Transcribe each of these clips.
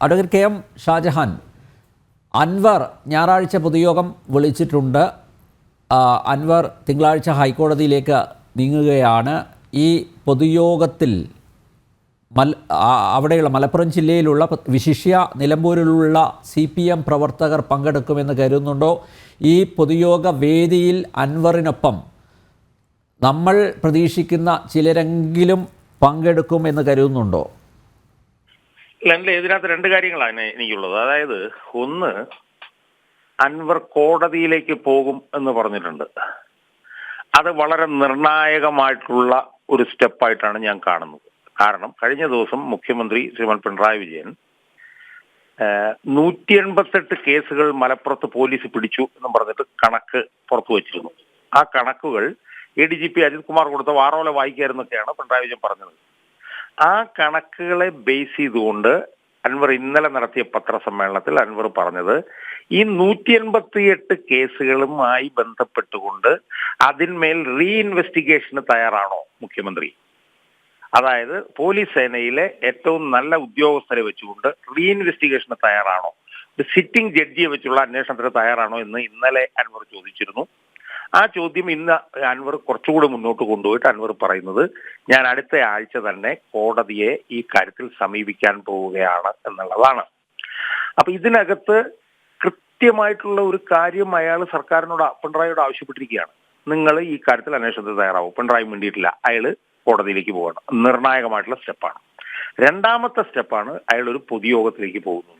Advocate K M Shajahan, Anwar ഞായറാഴ്ച പൊതുയോഗം വിളിച്ചിട്ടുണ്ട്. അൻവർ തിങ്കളാഴ്ച ഹൈക്കോടതിയിലേക്ക് നീങ്ങുകയാണ്. ഈ പൊതുയോഗത്തിൽ അവിടെയുള്ള മലപ്പുറം ജില്ലയിലുള്ള വിശിഷ്യ നിലമ്പൂരിലുള്ള CPM പ്രവർത്തകർ പങ്കെടുക്കുമെന്ന് കരുതുന്നുണ്ടോ? ഈ പൊതുയോഗ വേദിയിൽ അൻവറിനൊപ്പം നമ്മൾ പ്രതീക്ഷിക്കുന്ന ചിലരെങ്കിലും പങ്കെടുക്കുമെന്ന് കരുതുന്നുണ്ടോ? ഇതിനകത്ത് രണ്ട് കാര്യങ്ങളാണ് എനിക്കുള്ളത്. അതായത്, ഒന്ന്, അൻവർ കോടതിയിലേക്ക് പോകും എന്ന് പറഞ്ഞിട്ടുണ്ട്. അത് വളരെ നിർണായകമായിട്ടുള്ള ഒരു സ്റ്റെപ്പായിട്ടാണ് ഞാൻ കാണുന്നത്. കാരണം കഴിഞ്ഞ ദിവസം മുഖ്യമന്ത്രി ശ്രീമാൻ പിണറായി വിജയൻ 188 കേസുകൾ മലപ്പുറത്ത് പോലീസ് പിടിച്ചു എന്ന് പറഞ്ഞിട്ട് കണക്ക് പുറത്തു വച്ചിരുന്നു. ആ കണക്കുകൾ ADGP അജിത് കുമാർ കൊടുത്ത വാറോല വായിക്കാരെന്നൊക്കെയാണ് പിണറായി വിജയൻ പറഞ്ഞത്. ആ കണക്കുകളെ ബേസ് ചെയ്തുകൊണ്ട് അൻവർ ഇന്നലെ നടത്തിയ പത്രസമ്മേളനത്തിൽ അൻവർ പറഞ്ഞത്, ഈ 188 കേസുകളുമായി ബന്ധപ്പെട്ടുകൊണ്ട് അതിന്മേൽ റീഇൻവെസ്റ്റിഗേഷന് തയ്യാറാണോ മുഖ്യമന്ത്രി? അതായത് പോലീസ് സേനയിലെ ഏറ്റവും നല്ല ഉദ്യോഗസ്ഥരെ വെച്ചുകൊണ്ട് റീഇൻവെസ്റ്റിഗേഷന് തയ്യാറാണോ, ഒരു സിറ്റിംഗ് ജഡ്ജിയെ വെച്ചുള്ള അന്വേഷണത്തിന് തയ്യാറാണോ എന്ന് ഇന്നലെ അൻവർ ചോദിച്ചിരുന്നു. ആ ചോദ്യം ഇന്ന് അൻവർ കുറച്ചുകൂടി മുന്നോട്ട് കൊണ്ടുപോയിട്ട് അൻവർ പറയുന്നത്, ഞാൻ അടുത്ത ആഴ്ച തന്നെ കോടതിയെ ഈ കാര്യത്തിൽ സമീപിക്കാൻ പോവുകയാണ് എന്നുള്ളതാണ്. അപ്പൊ ഇതിനകത്ത് കൃത്യമായിട്ടുള്ള ഒരു കാര്യം അയാൾ സർക്കാരിനോട്, പിണറായിയോട് ആവശ്യപ്പെട്ടിരിക്കുകയാണ്. നിങ്ങൾ ഈ കാര്യത്തിൽ അന്വേഷണത്തിന് തയ്യാറാവും. പിണറായി വേണ്ടിയിട്ടില്ല, അയാൾ കോടതിയിലേക്ക് പോകണം. നിർണായകമായിട്ടുള്ള സ്റ്റെപ്പാണ്. രണ്ടാമത്തെ സ്റ്റെപ്പാണ് അയാൾ ഒരു പൊതുയോഗത്തിലേക്ക് പോകുന്നത്.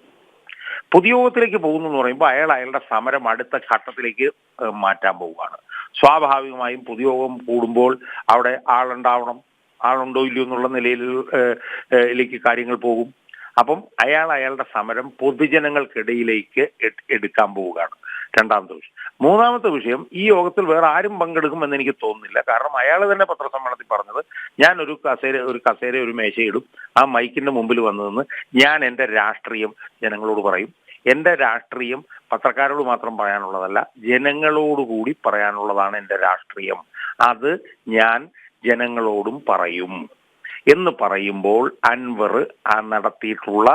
പൊതുയോഗത്തിലേക്ക് പോകുന്നു എന്ന് പറയുമ്പോൾ അയാളുടെ സമരം അടുത്ത ഘട്ടത്തിലേക്ക് മാറ്റാൻ പോവുകയാണ്. സ്വാഭാവികമായും പൊതുയോഗം കൂടുമ്പോൾ അവിടെ ആളുണ്ടാവണം, ആളുണ്ടോ ഇല്ലയോ എന്നുള്ള നിലയിലേക്ക് കാര്യങ്ങൾ പോകും. അപ്പം അയാളുടെ സമരം പൊതുജനങ്ങൾക്കിടയിലേക്ക് എടുക്കാൻ പോവുകയാണ്. രണ്ടാമത്തെ വിഷയം. മൂന്നാമത്തെ വിഷയം, ഈ യോഗത്തിൽ വേറെ ആരും പങ്കെടുക്കുമെന്ന് എനിക്ക് തോന്നുന്നില്ല. കാരണം അയാൾ തന്നെ പത്രസമ്മേളനത്തിൽ പറഞ്ഞത്, ഞാൻ ഒരു കസേര ഒരു മേശയിടും, ആ മൈക്കിന്റെ മുമ്പിൽ വന്നു നിന്ന് ഞാൻ എൻ്റെ രാഷ്ട്രീയം ജനങ്ങളോട് പറയും. എൻ്റെ രാഷ്ട്രീയം പത്രക്കാരോട് മാത്രം പറയാനുള്ളതല്ല, ജനങ്ങളോടുകൂടി പറയാനുള്ളതാണ് എൻ്റെ രാഷ്ട്രീയം. അത് ഞാൻ ജനങ്ങളോടും പറയും എന്ന് പറയുമ്പോൾ അൻവർ നടത്തിയിട്ടുള്ള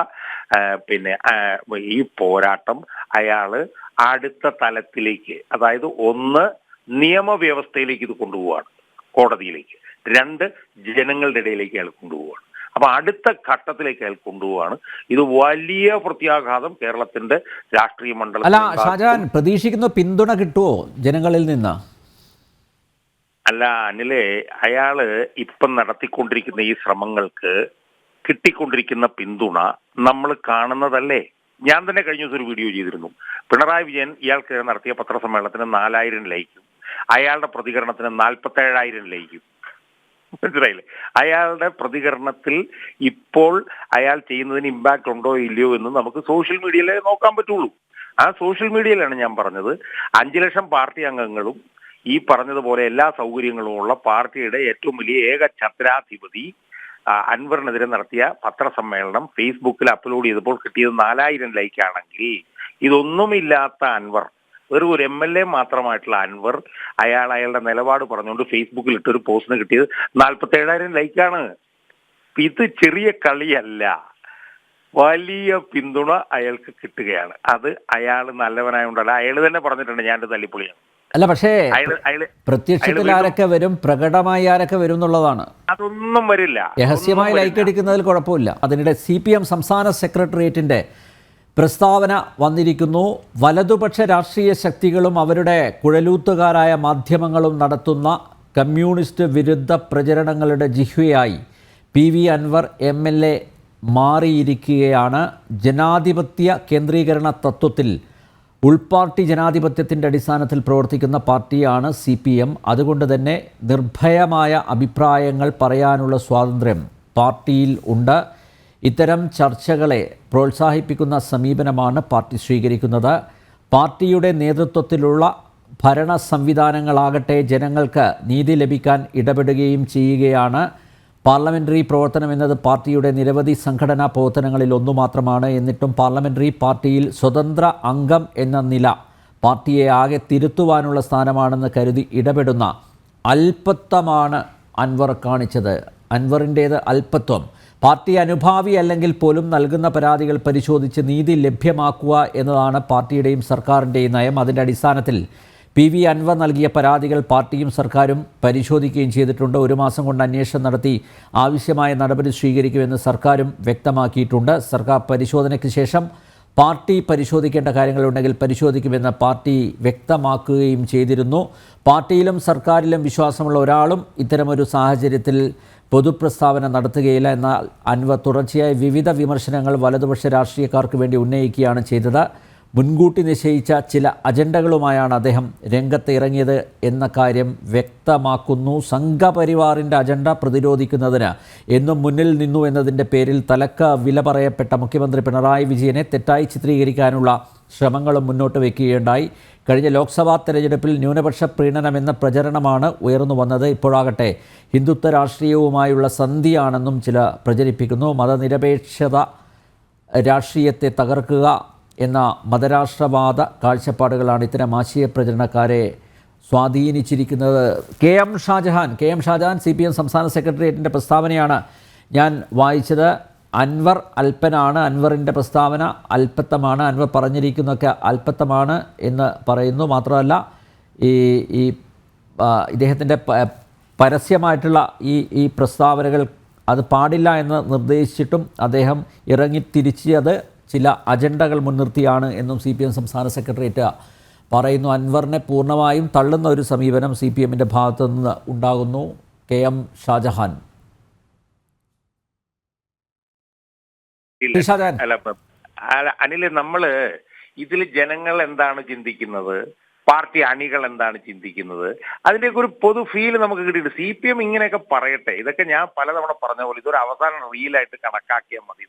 ഈ പോരാട്ടം അയാള് അടുത്ത തലത്തിലേക്ക്, അതായത് ഒന്ന്, നിയമവ്യവസ്ഥയിലേക്ക് ഇത് കൊണ്ടുപോവാണ്, കോടതിയിലേക്ക്. രണ്ട്, ജനങ്ങളുടെ ഇടയിലേക്ക് അയാൾ കൊണ്ടുപോവാണ്. അപ്പൊ അടുത്ത ഘട്ടത്തിലേക്ക് അയാൾ കൊണ്ടുപോവാണ്. ഇത് വലിയ പ്രത്യാഘാതം കേരളത്തിന്റെ രാഷ്ട്രീയ മണ്ഡലം. അല്ല ഷാജഹാൻ, പ്രതീക്ഷിക്കുന്ന പിന്തുണ കിട്ടുമോ ജനങ്ങളിൽ നിന്ന്? അല്ല അനിലെ, അയാള് ഇപ്പം നടത്തിക്കൊണ്ടിരിക്കുന്ന ഈ ശ്രമങ്ങൾക്ക് കിട്ടിക്കൊണ്ടിരിക്കുന്ന പിന്തുണ നമ്മൾ കാണുന്നതല്ലേ. ഞാൻ തന്നെ കഴിഞ്ഞ ദിവസം ഒരു വീഡിയോ ചെയ്തിരുന്നു. പിണറായി വിജയൻ ഇയാൾക്ക് നടത്തിയ പത്രസമ്മേളനത്തിന് 4000 ലൈക്കും, അയാളുടെ പ്രതികരണത്തിന് 47,000 ലൈക്കും. മനസ്സിലായില്ലേ? അയാളുടെ പ്രതികരണത്തിൽ ഇപ്പോൾ അയാൾ ചെയ്യുന്നതിന് ഇമ്പാക്ട് ഉണ്ടോ ഇല്ലയോ എന്ന് നമുക്ക് സോഷ്യൽ മീഡിയയിലേ നോക്കാൻ പറ്റുള്ളൂ. ആ സോഷ്യൽ മീഡിയയിലാണ് ഞാൻ പറഞ്ഞത്, 5 ലക്ഷം പാർട്ടി അംഗങ്ങളും ഈ പറഞ്ഞതുപോലെ എല്ലാ സൗകര്യങ്ങളും ഉള്ള പാർട്ടിയുടെ ഏറ്റവും വലിയ ഏക ഛത്രാധിപതി അൻവറിനെതിരെ നടത്തിയ പത്രസമ്മേളനം ഫേസ്ബുക്കിൽ അപ്ലോഡ് ചെയ്തപ്പോൾ കിട്ടിയത് 4000 ലൈക്കാണെങ്കിൽ, ഇതൊന്നുമില്ലാത്ത അൻവർ, വെറും ഒരു MLA മാത്രമായിട്ടുള്ള അൻവർ അയാളുടെ നിലപാട് പറഞ്ഞുകൊണ്ട് ഫേസ്ബുക്കിൽ ഇട്ടൊരു പോസ്റ്റിന് കിട്ടിയത് 47,000 ലൈക്കാണ്. ഇത് ചെറിയ കളിയല്ല, വലിയ പിന്തുണ അയാൾക്ക് കിട്ടുകയാണ്. അത് അയാൾ നല്ലവനായോണ്ടല്ല, അയാൾ തന്നെ പറഞ്ഞിട്ടുണ്ട് ഞാൻ തല്ലിപ്പൊളിയാണ്. അല്ല, പക്ഷേ പ്രത്യക്ഷത്തിൽ ആരൊക്കെ വരും, പ്രകടമായി ആരൊക്കെ വരും എന്നുള്ളതാണ്. അതൊന്നും വരില്ല. രഹസ്യമായി ലൈക്ക് അടിക്കുന്നതിൽ കുഴപ്പമില്ല. അതിനിടെ CPM സംസ്ഥാന സെക്രട്ടേറിയറ്റിന്റെ പ്രസ്താവന വന്നിരിക്കുന്നു. വലതുപക്ഷ രാഷ്ട്രീയ ശക്തികളും അവരുടെ കുഴലൂത്തുകാരായ മാധ്യമങ്ങളും നടത്തുന്ന കമ്മ്യൂണിസ്റ്റ് വിരുദ്ധ പ്രചരണങ്ങളുടെ ജിഹ്വയായി PV അൻവർ MLA മാറിയിരിക്കുകയാണ്. ജനാധിപത്യ കേന്ദ്രീകരണ തത്വത്തിൽ ഉൾപാർട്ടി ജനാധിപത്യത്തിൻ്റെ അടിസ്ഥാനത്തിൽ പ്രവർത്തിക്കുന്ന പാർട്ടിയാണ് CPM. അതുകൊണ്ട് തന്നെ നിർഭയമായ അഭിപ്രായങ്ങൾ പറയാനുള്ള സ്വാതന്ത്ര്യം പാർട്ടിയിൽ ഉണ്ട്. ഇത്തരം ചർച്ചകളെ പ്രോത്സാഹിപ്പിക്കുന്ന സമീപനമാണ് പാർട്ടി സ്വീകരിക്കുന്നത്. പാർട്ടിയുടെ നേതൃത്വത്തിലുള്ള ഭരണ സംവിധാനങ്ങളാകട്ടെ ജനങ്ങൾക്ക് നീതി ലഭിക്കാൻ ഇടപെടുകയും ചെയ്യുകയാണ്. പാർലമെൻ്ററി പ്രവർത്തനം എന്നത് പാർട്ടിയുടെ നിരവധി സംഘടനാ പ്രവർത്തനങ്ങളിൽ ഒന്നു മാത്രമാണ്. എന്നിട്ടും പാർലമെൻ്ററി പാർട്ടിയിൽ സ്വതന്ത്ര അംഗം എന്ന നില പാർട്ടിയെ ആകെ തിരുത്തുവാനുള്ള സ്ഥാനമാണെന്ന് കരുതി ഇടപെടുന്ന അല്പത്വമാണ് അൻവർ കാണിച്ചത്. അൻവറിൻ്റേത് അല്പത്വം. പാർട്ടി അനുഭാവി അല്ലെങ്കിൽ പോലും നൽകുന്ന പരാതികൾ പരിശോധിച്ച് നീതി ലഭ്യമാക്കുക എന്നതാണ് പാർട്ടിയുടെയും സർക്കാരിൻ്റെയും നയം. അതിൻ്റെ അടിസ്ഥാനത്തിൽ PV അൻവർ നൽകിയ പരാതികൾ പാർട്ടിയും സർക്കാരും പരിശോധിക്കുകയും ചെയ്തിട്ടുണ്ട്. 1 മാസം കൊണ്ട് അന്വേഷണം നടത്തി ആവശ്യമായ നടപടി സ്വീകരിക്കുമെന്ന് സർക്കാരും വ്യക്തമാക്കിയിട്ടുണ്ട്. സർക്കാർ പരിശോധനയ്ക്ക് ശേഷം പാർട്ടി പരിശോധിക്കേണ്ട കാര്യങ്ങളുണ്ടെങ്കിൽ പരിശോധിക്കുമെന്ന് പാർട്ടി വ്യക്തമാക്കുകയും ചെയ്തിരുന്നു. പാർട്ടിയിലും സർക്കാരിലും വിശ്വാസമുള്ള ഒരാളും ഇത്തരമൊരു സാഹചര്യത്തിൽ പൊതുപ്രസ്താവന നടത്തുകയില്ല. എന്നാൽ അൻവർ തുടർച്ചയായി വിവിധ വിമർശനങ്ങൾ വലതുപക്ഷ രാഷ്ട്രീയക്കാർക്ക് വേണ്ടി ഉന്നയിക്കുകയാണ് ചെയ്തത്. മുൻകൂട്ടി നിശ്ചയിച്ച ചില അജണ്ടകളുമായാണ് അദ്ദേഹം രംഗത്ത് ഇറങ്ങിയത് എന്ന കാര്യം വ്യക്തമാക്കുന്നു. സംഘപരിവാറിൻ്റെ അജണ്ട പ്രതിരോധിക്കുന്നതിന് എന്നും മുന്നിൽ നിന്നു എന്നതിൻ്റെ പേരിൽ തലക്ക് വില പറയപ്പെട്ട മുഖ്യമന്ത്രി പിണറായി വിജയനെ തെറ്റായി ചിത്രീകരിക്കാനുള്ള ശ്രമങ്ങളും മുന്നോട്ട് വയ്ക്കുകയുണ്ടായി. കഴിഞ്ഞ ലോക്സഭാ തെരഞ്ഞെടുപ്പിൽ ന്യൂനപക്ഷ പ്രീണനമെന്ന പ്രചരണമാണ് ഉയർന്നു വന്നത്. ഇപ്പോഴാകട്ടെ ഹിന്ദുത്വ രാഷ്ട്രീയവുമായുള്ള സന്ധിയാണെന്നും ചില പ്രചരിപ്പിക്കുന്നു. മതനിരപേക്ഷത രാഷ്ട്രീയത്തെ തകർക്കുക എന്ന മതരാഷ്ട്രവാദ കാഴ്ചപ്പാടുകളാണ് ഇത്തരം ആശയപ്രചരണക്കാരെ സ്വാധീനിച്ചിരിക്കുന്നത്. KM ഷാജഹാൻ CPM സംസ്ഥാന സെക്രട്ടേറിയറ്റിൻ്റെ പ്രസ്താവനയാണ് ഞാൻ വായിച്ചത്. അൻവർ അല്പനാണ്, അൻവറിൻ്റെ പ്രസ്താവന അല്പത്തമാണ്, അൻവർ പറഞ്ഞിരിക്കുന്നതൊക്കെ അല്പത്തമാണ് എന്ന് പറയുന്നു. മാത്രമല്ല ഈ ഇദ്ദേഹത്തിൻ്റെ പരസ്യമായിട്ടുള്ള ഈ പ്രസ്താവനകൾ അത് പാടില്ല എന്ന് നിർദ്ദേശിച്ചിട്ടും അദ്ദേഹം ഇറങ്ങിത്തിരിച്ചത് ചില അജണ്ടകൾ മുൻനിർത്തിയാണ് എന്നും CPM സംസ്ഥാന സെക്രട്ടേറിയറ്റ് പറയുന്നു. അൻവറിനെ പൂർണ്ണമായും തള്ളുന്ന ഒരു സമീപനം CPMൻ്റെ ഭാഗത്തു നിന്ന് ഉണ്ടാകുന്നു. KM ഷാജഹാൻ. അനില്, നമ്മള് ഇതിൽ ജനങ്ങൾ എന്താണ് ചിന്തിക്കുന്നത്, പാർട്ടി അണികൾ എന്താണ് ചിന്തിക്കുന്നത്, അതിൻ്റെയൊക്കെ ഒരു പൊതു ഫീൽ നമുക്ക് കിട്ടിയിട്ടുണ്ട്. CPM ഇങ്ങനെയൊക്കെ പറയട്ടെ, ഇതൊക്കെ ഞാൻ പലതവണ പറഞ്ഞ പോലെ ഇതൊരു അവസാന റീലായിട്ട് കണക്കാക്കിയാൽ മതി.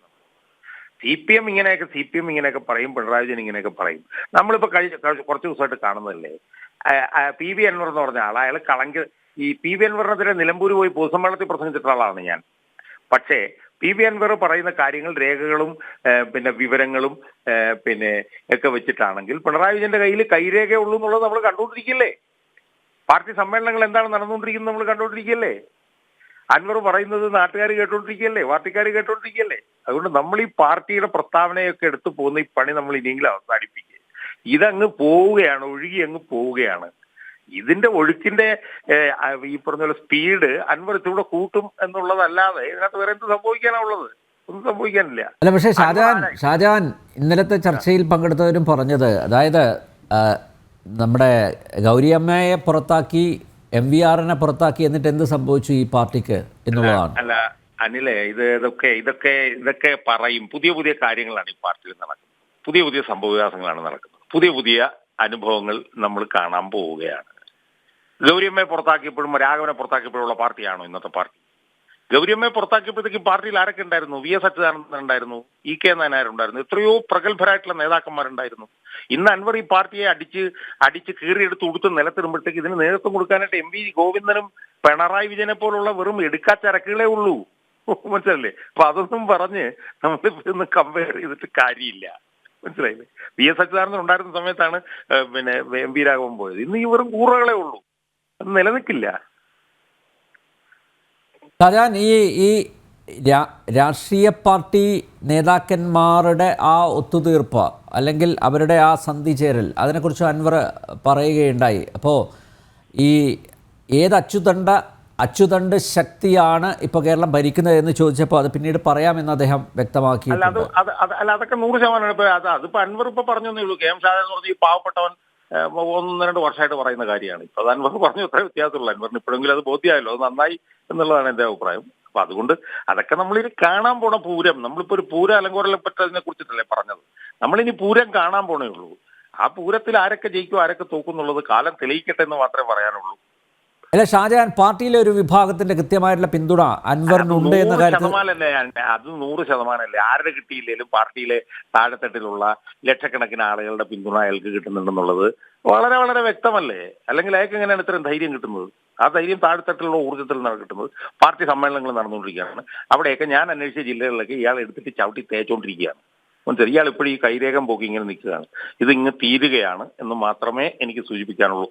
CPM ഇങ്ങനെയൊക്കെ പറയും, പിണറായി വിജയൻ ഇങ്ങനെയൊക്കെ പറയും. നമ്മളിപ്പോൾ കുറച്ച് ദിവസമായിട്ട് കാണുന്നതല്ലേ, PV അൻവർ എന്ന് പറഞ്ഞ ആൾ, അയാൾ ഈ PV അൻവറിനെതിരെ നിലമ്പൂർ പോയി പൊതുസമ്മേളനത്തിൽ പ്രസംഗിച്ചിട്ടുള്ള ആളാണ് ഞാൻ. പക്ഷേ PV അൻവർ പറയുന്ന കാര്യങ്ങൾ രേഖകളും പിന്നെ വിവരങ്ങളും പിന്നെ ഒക്കെ വെച്ചിട്ടാണെങ്കിൽ പിണറായി വിജയന്റെ കയ്യിൽ കൈരേഖയേ ഉള്ളൂ എന്നുള്ളത് നമ്മൾ കണ്ടുകൊണ്ടിരിക്കില്ലേ? പാർട്ടി സമ്മേളനങ്ങൾ എന്താണ് നടന്നുകൊണ്ടിരിക്കുന്നത് നമ്മൾ കണ്ടുകൊണ്ടിരിക്കുകയല്ലേ? അൻവർ പറയുന്നത് നാട്ടുകാർ കേട്ടോണ്ടിരിക്കുകയല്ലേ, പാർട്ടിക്കാർ കേട്ടോണ്ടിരിക്കുകയല്ലേ? അതുകൊണ്ട് നമ്മൾ ഈ പാർട്ടിയുടെ പ്രസ്താവനയൊക്കെ എടുത്തു പോകുന്ന ഈ പണി നമ്മൾ ഇനിയെങ്കിലും അവസാനിപ്പിക്കുക. ഇതങ്ങ് പോവുകയാണ്, ഒഴുകി അങ്ങ് പോവുകയാണ്. ഇതിന്റെ ഒഴുക്കിന്റെ ഈ പറഞ്ഞ പോലെ സ്പീഡ് അൻവർ ഇത്തിലൂടെ കൂട്ടും എന്നുള്ളതല്ലാതെ ഇതിനകത്ത് വേറെ എന്ത് സംഭവിക്കാനുള്ളത്? ഒന്നും സംഭവിക്കാനില്ല. അല്ല, പക്ഷേ ഷാജഹാൻ ഇന്നലത്തെ ചർച്ചയിൽ പങ്കെടുത്തവരും പറഞ്ഞത്, അതായത് നമ്മുടെ ഗൗരിയമ്മയെ പുറത്താക്കി, MVRനെ പുറത്താക്കി, എന്നിട്ട് എന്ത് സംഭവിച്ചു ഈ പാർട്ടിക്ക് എന്നുള്ളതാണ്. അല്ല അനിലെ, ഇതൊക്കെ പറയും. പുതിയ കാര്യങ്ങളാണ് ഈ പാർട്ടിയിൽ നടക്കുന്നത്. പുതിയ സംഭവവികാസങ്ങളാണ് നടക്കുന്നത്. പുതിയ അനുഭവങ്ങൾ നമ്മൾ കാണാൻ പോവുകയാണ്. ഗൗരിയമ്മയെ പുറത്താക്കിയപ്പോഴും രാഘവനെ പുറത്താക്കിയപ്പോഴുള്ള പാർട്ടിയാണോ ഇന്നത്തെ പാർട്ടി? ഗൗരിയമ്മയെ പുറത്താക്കിയപ്പോഴത്തേക്കും പാർട്ടിയിൽ ആരൊക്കെ ഉണ്ടായിരുന്നു? VS അച്യുതാനന്ദൻ ഉണ്ടായിരുന്നു, EK നായനാരുണ്ടായിരുന്നു, എത്രയോ പ്രഗത്ഭരായിട്ടുള്ള നേതാക്കന്മാരുണ്ടായിരുന്നു. ഇന്ന് അൻവർ ഈ പാർട്ടിയെ അടിച്ച് കീറിയെടുത്ത് ഉടുത്ത് നിലത്തിടുമ്പോഴത്തേക്ക് ഇതിന് നേതൃത്വം കൊടുക്കാനായിട്ട് MV ഗോവിന്ദനും പിണറായി വിജയനെ പോലുള്ള വെറും എടുക്കാച്ചരക്കുകളേ ഉള്ളൂ. മനസ്സിലല്ലേ? അപ്പൊ അതൊന്നും പറഞ്ഞ് നമ്മളിന്ന് കമ്പയർ ചെയ്തിട്ട് കാര്യമില്ല. മനസ്സിലായില്ലേ? VS അച്യുതാനന്ദൻ ഉണ്ടായിരുന്ന സമയത്താണ് പിന്നെ MV രാഘവൻ പോയത്. ഇന്ന് ഈ വെറും കൂറകളേ ഉള്ളൂ. അത് നിലനിൽക്കില്ല. ഷാജഹാൻ, ഈ രാഷ്ട്രീയ പാർട്ടി നേതാക്കന്മാരുടെ ആ ഒത്തുതീർപ്പ് അല്ലെങ്കിൽ അവരുടെ ആ സന്ധി ചേരൽ, അതിനെക്കുറിച്ച് അൻവർ പറയുകയുണ്ടായി. അപ്പോൾ ഈ ഏത് അച്യുതണ്ട് ശക്തിയാണ് ഇപ്പോൾ കേരളം ഭരിക്കുന്നത് എന്ന് ചോദിച്ചപ്പോൾ അത് പിന്നീട് പറയാമെന്ന് അദ്ദേഹം വ്യക്തമാക്കി. അല്ല, അതൊക്കെ 100%. അതിപ്പോ അൻവർ ഇപ്പൊ പറഞ്ഞേ ഉള്ളൂ. KM ഷാജഹാൻ എന്ന് പറഞ്ഞ ഈ പാവപ്പെട്ടവൻ 1-2 വർഷമായിട്ട് പറയുന്ന കാര്യമാണ്. ഇപ്പൊ അത് അൻവർ പറഞ്ഞു അത്ര വ്യത്യാസമുള്ള. അൻവറിന് ഇപ്പോഴെങ്കിലും അത് ബോധ്യമായല്ലോ, അത് നന്നായി എന്നുള്ളതാണ് എന്റെ അഭിപ്രായം. അപ്പൊ അതുകൊണ്ട് അതൊക്കെ നമ്മളിനി കാണാൻ പോണ പൂരം, നമ്മളിപ്പോ ഒരു പൂര അലങ്കോലം പറ്റതിനെ കുറിച്ചിട്ടല്ലേ പറഞ്ഞത്. നമ്മളിനി പൂരം കാണാൻ പോണേ ഉള്ളൂ. ആ പൂരത്തിൽ ആരൊക്കെ ജയിക്കും ആരൊക്കെ തോക്കും എന്നുള്ളത് കാലം തെളിയിക്കട്ടെ എന്ന് മാത്രമേ പറയാനുള്ളൂ. അല്ല ഷാജഹാൻ, പാർട്ടിയിലെ ഒരു വിഭാഗത്തിന്റെ കൃത്യമായിട്ടുള്ള പിന്തുണ അൻവറിനുണ്ട് എന്ന കാര്യത്തിൽ അത് 100%. ആരുടെ കിട്ടിയില്ലേലും പാർട്ടിയിലെ താഴെത്തട്ടിലുള്ള ലക്ഷക്കണക്കിന് ആളുകളുടെ പിന്തുണ അയാൾക്ക് കിട്ടുന്നുണ്ടെന്നുള്ളത് വളരെ വളരെ വ്യക്തമല്ലേ? അല്ലെങ്കിൽ അയാൾക്ക് എങ്ങനെയാണ് ഇത്രയും ധൈര്യം കിട്ടുന്നത്? ആ ധൈര്യം താഴെത്തട്ടിലുള്ള ഊർജ്ജത്തിൽ നിന്നാണ് കിട്ടുന്നത്. പാർട്ടി സമ്മേളനങ്ങൾ നടന്നുകൊണ്ടിരിക്കുകയാണ്. അവിടെയൊക്കെ ഞാൻ അന്വേഷിച്ച ജില്ലകളിലൊക്കെ ഇയാൾ എടുത്തിട്ട് ചവിട്ടി തേച്ചുകൊണ്ടിരിക്കുകയാണ്. മനസ്സിലായി? ഇയാൾ ഇപ്പോഴും ഈ കൈരേഖം പോക്കി ഇങ്ങനെ നിൽക്കുകയാണ്. ഇത് ഇങ്ങ് തീരുകയാണ് എന്ന് മാത്രമേ എനിക്ക് സൂചിപ്പിക്കാനുള്ളൂ.